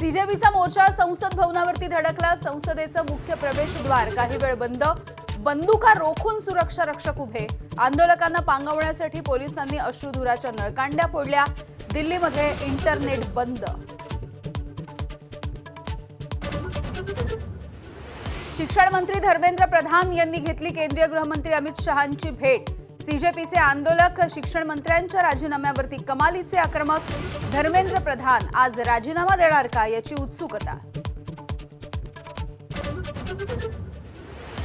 सीजेबीचा मोर्चा संसद भवनावरती धडकला। संसदेचं मुख्य प्रवेशद्वार काही वेळ बंद, बंदुका रोखून सुरक्षा रक्षक उभे। आंदोलकांना पांगवण्यासाठी पोलिसांनी अश्रुधुराच्या नळकांड्या फोडल्या। दिल्लीमध्ये इंटरनेट बंद। शिक्षण मंत्री धर्मेंद्र प्रधान यांनी घेतली केंद्रीय गृहमंत्री अमित शहांची भेट। सीजेपीचे आंदोलक शिक्षण मंत्र्यांच्या राजीनाम्यावरती कमालीचे आक्रमक। धर्मेंद्र प्रधान आज राजीनामा देणार का याची उत्सुकता।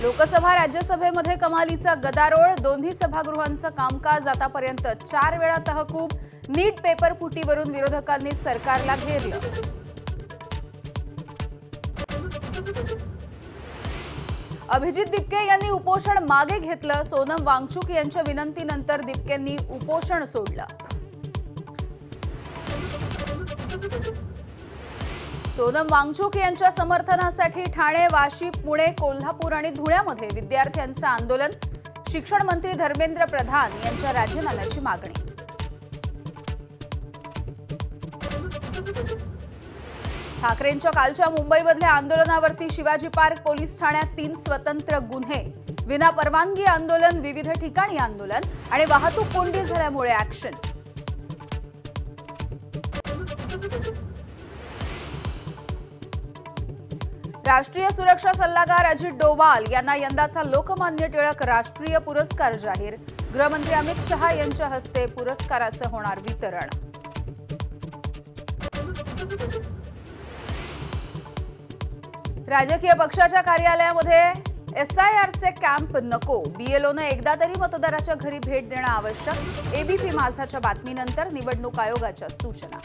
लोकसभा राज्यसभेमध्ये कमालीचा गदारोळ। दोन्ही सभागृहांचं कामकाज आतापर्यंत 4 वेळा तहकूब। नीट पेपर फुटीवरून विरोधकांनी सरकारला घेरलं। अभिजित दिपके यांनी उपोषण मागे घेतलं। सोनम वांगचुक यांच्या विनंतीनंतर दिपकेंनी उपोषण सोडलं। सोनम वांगचुक यांच्या समर्थनासाठी ठाणे, वाशी, पुणे, कोल्हापूर आणि धुळ्यामध्ये विद्यार्थ्यांचं आंदोलन। शिक्षण मंत्री धर्मेंद्र प्रधान यांच्या राजीनाम्याची मागणी। ठाकरेंच्या कालच्या मुंबईमधल्या आंदोलनावरती शिवाजी पार्क पोलीस ठाण्यात 3 स्वतंत्र गुन्हे। विना परवानगी आंदोलन, विविध ठिकाणी आंदोलन आणि वाहतूक कोंडी झाल्यामुळे ऍक्शन। राष्ट्रीय सुरक्षा सल्लागार अजित डोवाल यांना यंदाचा लोकमान्य टिळक राष्ट्रीय पुरस्कार जाहीर। गृहमंत्री अमित शहा यांच्या हस्ते पुरस्काराचं होणार वितरण। राजकीय पक्षाच्या कार्यालयामध्ये SIRचे कॅम्प नको। BLOनं एकदा तरी मतदाराच्या घरी भेट देणं आवश्यक। ABP माझाच्या बातमीनंतर निवडणूक आयोगाच्या सूचना।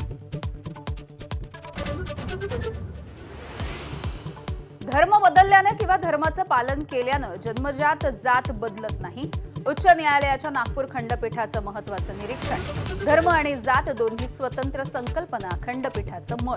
धर्म बदलल्याने किंवा धर्माचं पालन केल्यानं जन्मजात जात बदलत नाही। उच्च न्यायालयाच्या नागपूर खंडपीठाचं महत्त्वाचं निरीक्षण। धर्म आणि जात दोन्ही स्वतंत्र संकल्पना, खंडपीठाचं मत।